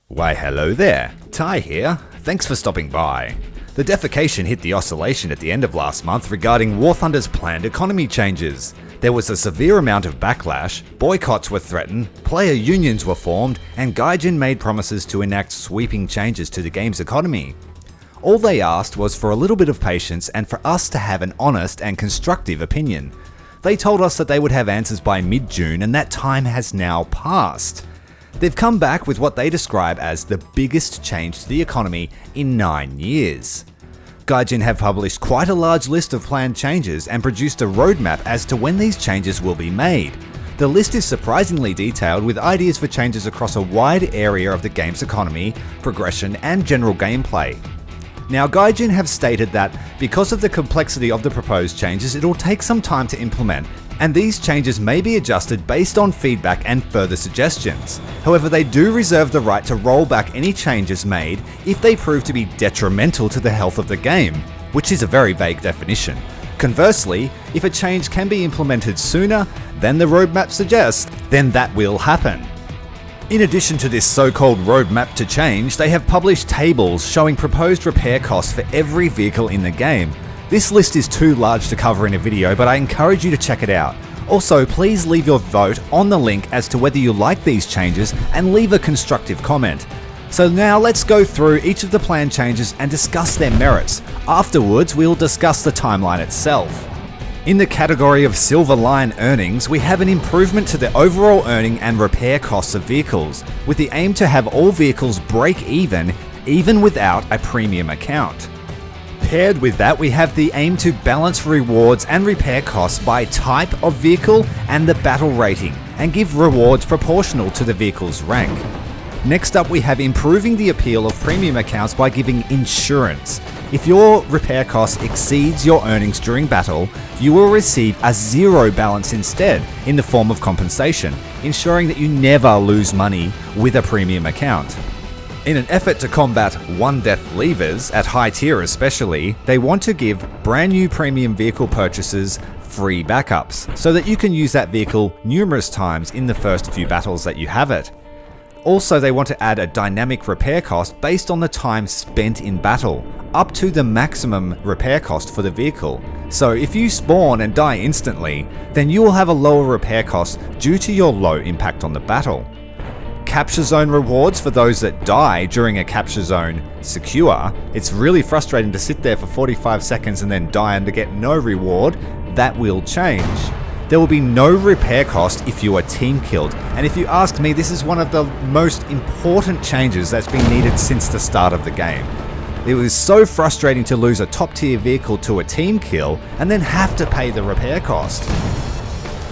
Why hello there, Ty here, thanks for stopping by. The defecation hit the oscillation at the end of last month regarding War Thunder's planned economy changes. There was a severe amount of backlash, boycotts were threatened, player unions were formed, and Gaijin made promises to enact sweeping changes to the game's economy. All they asked was for a little bit of patience and for us to have an honest and constructive opinion. They told us that they would have answers by mid-June, and that time has now passed. They've come back with what they describe as the biggest change to the economy in 9 years. Gaijin have published quite a large list of planned changes and produced a roadmap as to when these changes will be made. The list is surprisingly detailed with ideas for changes across a wide area of the game's economy, progression, and general gameplay. Now, Gaijin have stated that because of the complexity of the proposed changes, it'll take some time to implement, and these changes may be adjusted based on feedback and further suggestions. However, they do reserve the right to roll back any changes made if they prove to be detrimental to the health of the game, which is a very vague definition. Conversely, if a change can be implemented sooner than the roadmap suggests, then that will happen. In addition to this so-called roadmap to change, they have published tables showing proposed repair costs for every vehicle in the game. This list is too large to cover in a video, but I encourage you to check it out. Also, please leave your vote on the link as to whether you like these changes and leave a constructive comment. So now let's go through each of the planned changes and discuss their merits. Afterwards, we'll discuss the timeline itself. In the category of Silver Line earnings, we have an improvement to the overall earning and repair costs of vehicles, with the aim to have all vehicles break even without a premium account. Paired with that, we have the aim to balance rewards and repair costs by type of vehicle and the battle rating, and give rewards proportional to the vehicle's rank. Next up, we have improving the appeal of premium accounts by giving insurance. If your repair cost exceeds your earnings during battle, you will receive a zero balance instead in the form of compensation, ensuring that you never lose money with a premium account. In an effort to combat one death leavers, at high tier especially, they want to give brand new premium vehicle purchases free backups, so that you can use that vehicle numerous times in the first few battles that you have it. Also, they want to add a dynamic repair cost based on the time spent in battle, up to the maximum repair cost for the vehicle. So if you spawn and die instantly, then you will have a lower repair cost due to your low impact on the battle. Capture zone rewards for those that die during a capture zone secure. It's really frustrating to sit there for 45 seconds and then die and to get no reward. That will change. There will be no repair cost if you are team killed, and if you ask me, this is one of the most important changes that's been needed since the start of the game. It was so frustrating to lose a top tier vehicle to a team kill and then have to pay the repair cost.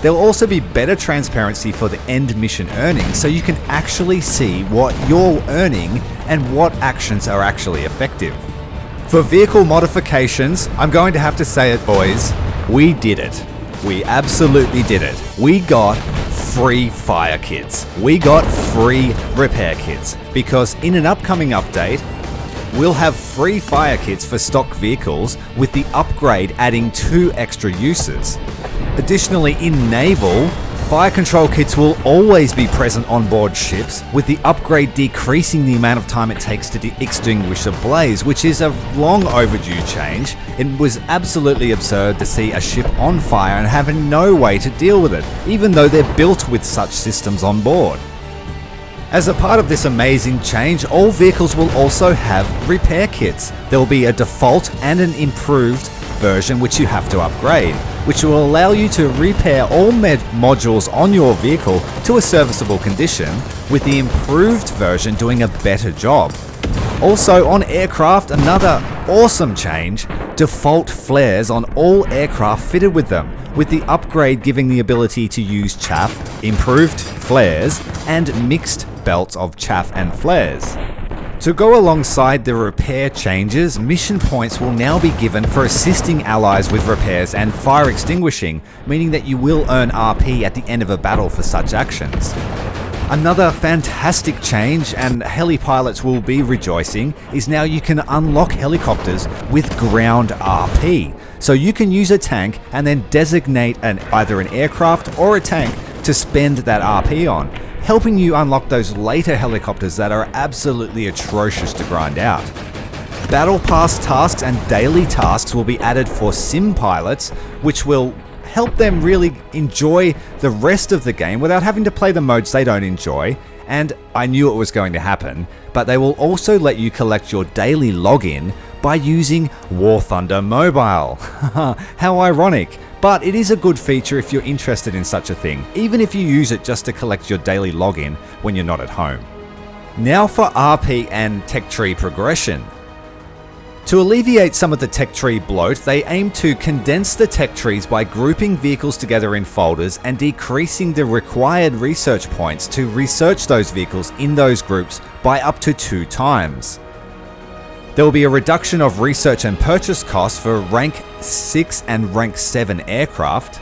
There will also be better transparency for the end mission earnings, so you can actually see what you're earning and what actions are actually effective. For vehicle modifications, I'm going to have to say it, boys, we did it. We absolutely did it. We got free fire kits. We got free repair kits, because in an upcoming update, we'll have free fire kits for stock vehicles, with the upgrade adding 2 extra uses. Additionally, in naval, fire control kits will always be present on board ships, with the upgrade decreasing the amount of time it takes to extinguish a blaze, which is a long overdue change. It was absolutely absurd to see a ship on fire and having no way to deal with it, even though they're built with such systems on board. As a part of this amazing change, all vehicles will also have repair kits. There will be a default and an improved version which you have to upgrade, which will allow you to repair all modules on your vehicle to a serviceable condition, with the improved version doing a better job. Also on aircraft, another awesome change, default flares on all aircraft fitted with them, with the upgrade giving the ability to use chaff, improved flares, and mixed belts of chaff and flares. To go alongside the repair changes, mission points will now be given for assisting allies with repairs and fire extinguishing, meaning that you will earn RP at the end of a battle for such actions. Another fantastic change, and heli pilots will be rejoicing, is now you can unlock helicopters with ground RP. So you can use a tank and then designate either an aircraft or a tank to spend that RP on. helping you unlock those later helicopters that are absolutely atrocious to grind out. Battle Pass tasks and daily tasks will be added for sim pilots, which will help them really enjoy the rest of the game without having to play the modes they don't enjoy. And I knew it was going to happen, but they will also let you collect your daily login by using War Thunder Mobile. How ironic. But it is a good feature if you're interested in such a thing, even if you use it just to collect your daily login when you're not at home. Now for RP and tech tree progression. To alleviate some of the tech tree bloat, they aim to condense the tech trees by grouping vehicles together in folders and decreasing the required research points to research those vehicles in those groups by up to 2 times. There will be a reduction of research and purchase costs for rank 6 and rank 7 aircraft.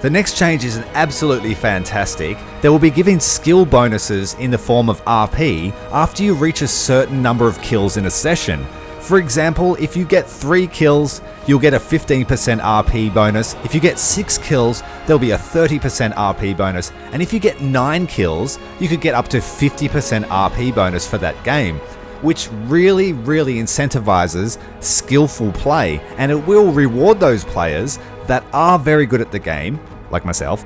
The next change is absolutely fantastic. They will be giving skill bonuses in the form of RP after you reach a certain number of kills in a session. For example, if you get 3 kills, you'll get a 15% RP bonus. If you get 6 kills, there'll be a 30% RP bonus. And if you get 9 kills, you could get up to 50% RP bonus for that game, which really incentivizes skillful play, and it will reward those players that are very good at the game, like myself.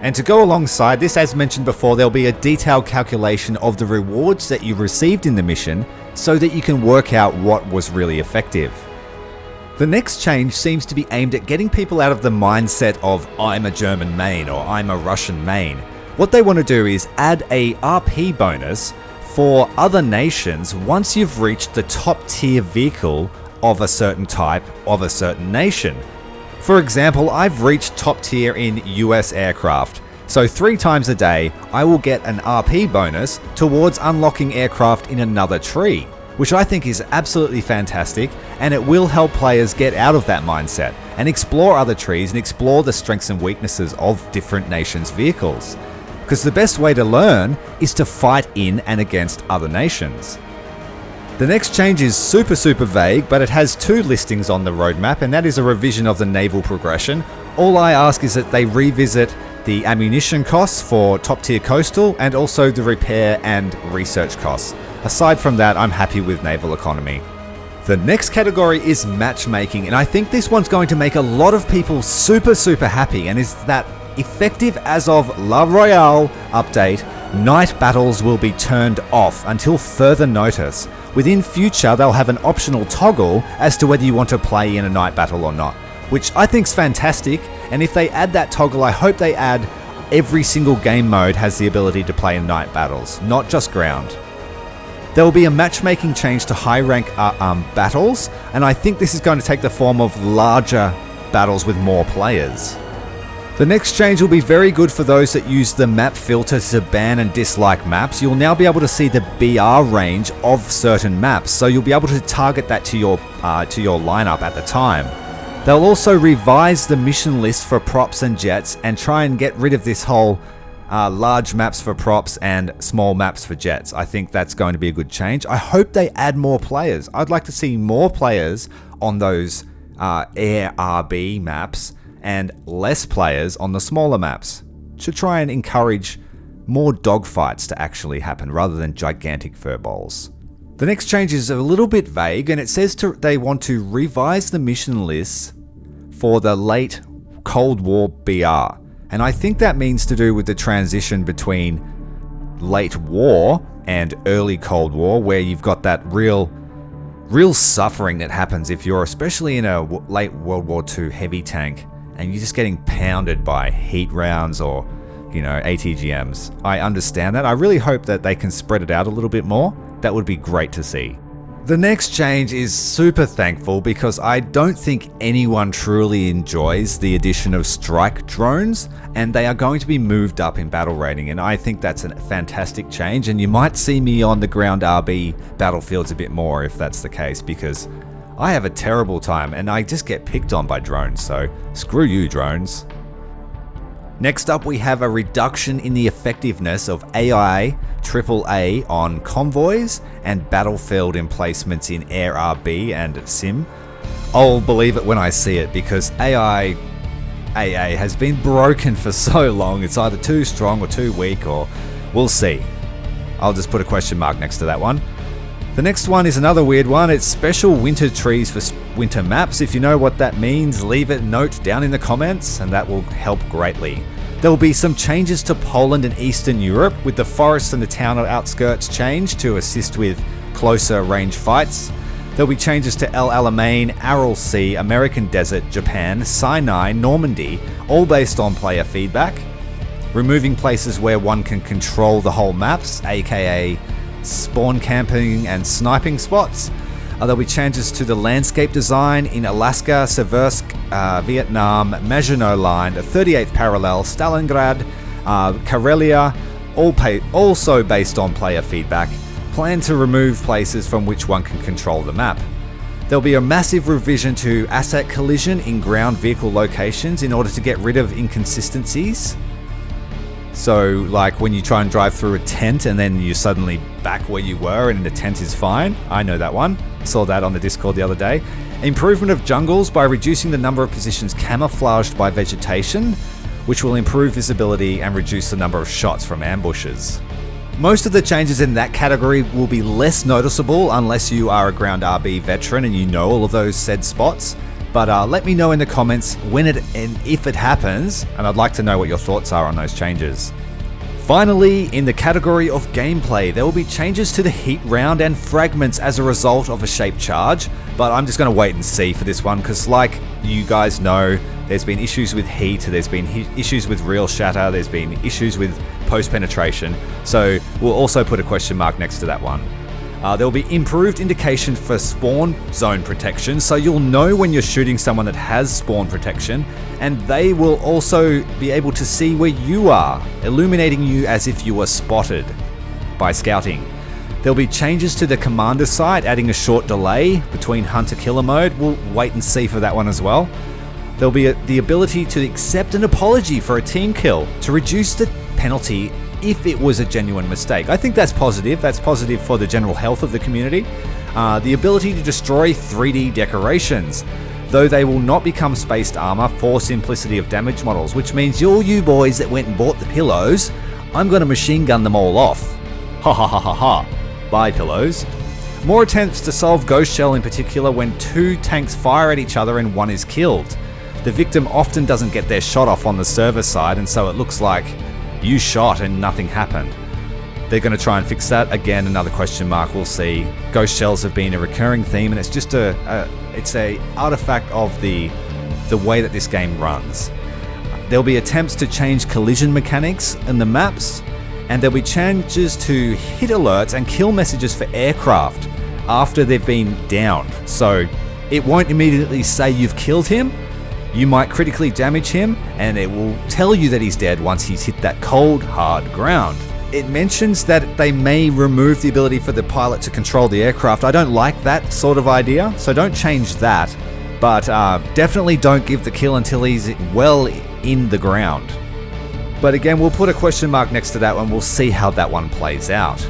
And to go alongside this, as mentioned before, there'll be a detailed calculation of the rewards that you received in the mission so that you can work out what was really effective. The next change seems to be aimed at getting people out of the mindset of I'm a German main or I'm a Russian main. What they want to do is add a RP bonus for other nations once you've reached the top tier vehicle of a certain type of a certain nation. For example, I've reached top tier in US aircraft, so 3 times a day I will get an RP bonus towards unlocking aircraft in another tree, which I think is absolutely fantastic, and it will help players get out of that mindset and explore other trees and explore the strengths and weaknesses of different nations' vehicles. Because the best way to learn is to fight in and against other nations. The next change is super vague, but it has 2 listings on the roadmap, and that is a revision of the naval progression. All I ask is that they revisit the ammunition costs for top tier coastal and also the repair and research costs. Aside from that, I'm happy with naval economy. The next category is matchmaking, and I think this one's going to make a lot of people super happy, and is that effective as of La Royale update, night battles will be turned off until further notice. Within future, they'll have an optional toggle as to whether you want to play in a night battle or not, which I think's fantastic. And if they add that toggle, I hope they add every single game mode has the ability to play in night battles, not just ground. There will be a matchmaking change to high rank battles, and I think this is going to take the form of larger battles with more players. The next change will be very good for those that use the map filter to ban and dislike maps. You'll now be able to see the BR range of certain maps, so you'll be able to target that to your lineup at the time. They'll also revise the mission list for props and jets and try and get rid of this whole large maps for props and small maps for jets. I think that's going to be a good change. I hope they add more players. I'd like to see more players on those Air RB maps and less players on the smaller maps to try and encourage more dogfights to actually happen rather than gigantic furballs. The next change is a little bit vague, and it says they want to revise the mission lists for the late Cold War BR. And I think that means to do with the transition between late war and early Cold War, where you've got that real suffering that happens if you're especially in a late World War II heavy tank and you're just getting pounded by heat rounds or, ATGMs. I understand that. I really hope that they can spread it out a little bit more. That would be great to see. The next change is super thankful because I don't think anyone truly enjoys the addition of strike drones, and they are going to be moved up in battle rating, and I think that's a fantastic change, and you might see me on the ground RB battlefields a bit more if that's the case, because I have a terrible time and I just get picked on by drones, so screw you, drones. Next up, we have a reduction in the effectiveness of AI AAA on convoys and battlefield emplacements in Air RB and Sim. I'll believe it when I see it because AA has been broken for so long. It's either too strong or too weak or We'll see. I'll just put a question mark next to that one. The next one is another weird one. It's special winter trees for winter maps. If you know what that means, leave a note down in the comments and that will help greatly. There will be some changes to Poland and Eastern Europe, with the forests and the town outskirts changed to assist with closer range fights. There'll be changes to El Alamein, Aral Sea, American Desert, Japan, Sinai, Normandy, all based on player feedback. Removing places where one can control the whole maps, aka spawn camping and sniping spots. There'll be changes to the landscape design in Alaska, Seversk, Vietnam, Maginot Line, the 38th Parallel, Stalingrad, Karelia, also based on player feedback. Plan to remove places from which one can control the map. There'll be a massive revision to asset collision in ground vehicle locations in order to get rid of inconsistencies. So, like when you try and drive through a tent and then you're suddenly back where you were and the tent is fine. I know that one. Saw that on the Discord the other day. Improvement of jungles by reducing the number of positions camouflaged by vegetation, which will improve visibility and reduce the number of shots from ambushes. Most of the changes in that category will be less noticeable unless you are a ground RB veteran and you know all of those said spots. But let me know in the comments when and if it happens, and I'd like to know what your thoughts are on those changes. Finally, in the category of gameplay, there will be changes to the heat round and fragments as a result of a shape charge, but I'm just going to wait and see for this one because, like you guys know, there's been issues with heat, there's been issues with real shatter, there's been issues with post-penetration, so we'll also put a question mark next to that one. There will be improved indication for spawn zone protection, so you'll know when you're shooting someone that has spawn protection, and they will also be able to see where you are, illuminating you as if you were spotted by scouting. There'll be changes to the commander site, adding a short delay between hunter-killer mode. We'll wait and see for that one as well. There'll be the ability to accept an apology for a team kill to reduce the penalty if it was a genuine mistake. I think that's positive. That's positive for the general health of the community. The ability to destroy 3D decorations, though they will not become spaced armor for simplicity of damage models, which means all you boys that went and bought the pillows, I'm going to machine gun them all off. Ha ha ha ha ha. Bye, pillows. More attempts to solve Ghost Shell, in particular when two tanks fire at each other and one is killed. The victim often doesn't get their shot off on the server side, and so it looks like you shot and nothing happened. They're going to try and fix that. Again, another question mark, we'll see. Ghost shells have been a recurring theme, and it's just it's a artifact of the way that this game runs. There'll be attempts to change collision mechanics in the maps, and there'll be changes to hit alerts and kill messages for aircraft after they've been downed. So it won't immediately say you've killed him. You might critically damage him, and it will tell you that he's dead once he's hit that cold, hard ground. It mentions that they may remove the ability for the pilot to control the aircraft. I don't like that sort of idea, so don't change that. But definitely don't give the kill until he's well in the ground. But again, we'll put a question mark next to that one. We'll see how that one plays out.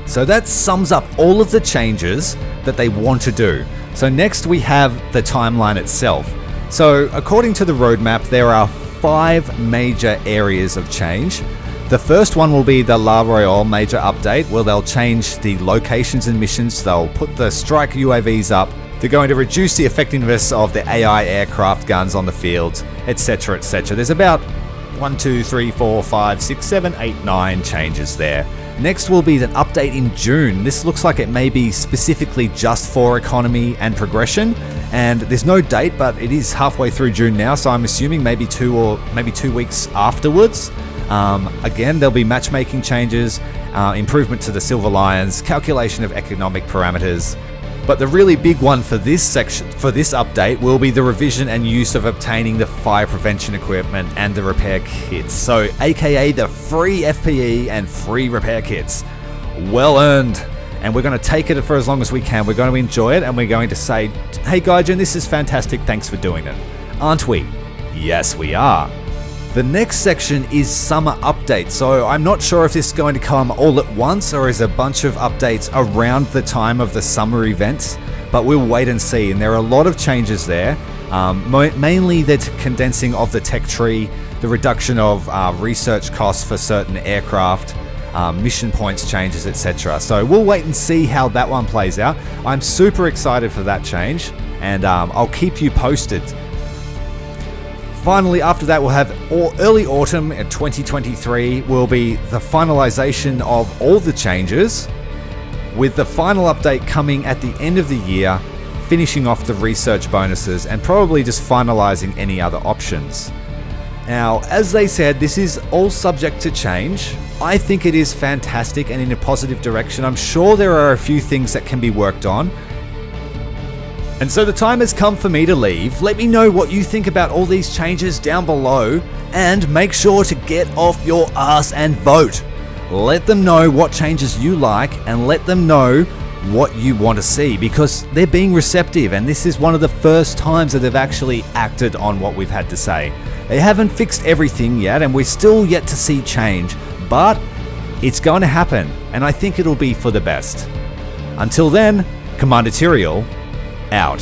So that sums up all of the changes that they want to do. So next we have the timeline itself. So according to the roadmap, there are 5 major areas of change. The first one will be the La Royale major update, where they'll change the locations and missions. They'll put the strike UAVs up. They're going to reduce the effectiveness of the AI aircraft guns on the field, etc, etc. There's about 1, 2, 3, 4, 5, 6, 7, 8, 9 changes there. Next will be an update in June. This looks like it may be specifically just for economy and progression, and there's no date, but it is halfway through June now, so I'm assuming maybe 2 weeks afterwards. Again, there'll be matchmaking changes, improvement to the Silver Lions, calculation of economic parameters. But the really big one for this section, for this update, will be the revision and use of obtaining the fire prevention equipment and the repair kits. So, aka the free FPE and free repair kits. Well earned. And we're going to take it for as long as we can. We're going to enjoy it, and we're going to say, hey Gaijin, this is fantastic, thanks for doing it. Aren't we? Yes, we are. The next section is summer updates, so I'm not sure if this is going to come all at once or is a bunch of updates around the time of the summer events, but we'll wait and see. And there are a lot of changes there, mainly the condensing of the tech tree, the reduction of research costs for certain aircraft, mission points changes, etc. So we'll wait and see how that one plays out. I'm super excited for that change, and I'll keep you posted. Finally, after that, we'll have early autumn in 2023 will be the finalization of all the changes, with the final update coming at the end of the year, finishing off the research bonuses and probably just finalizing any other options. Now, as they said, this is all subject to change. I think it is fantastic and in a positive direction. I'm sure there are a few things that can be worked on. And so the time has come for me to leave. Let me know what you think about all these changes down below, and make sure to get off your ass and vote. Let them know what changes you like, and let them know what you want to see, because they're being receptive, and this is one of the first times that they've actually acted on what we've had to say. They haven't fixed everything yet, and we're still yet to see change, but it's going to happen, and I think it'll be for the best. Until then, Commander Tyrael, out.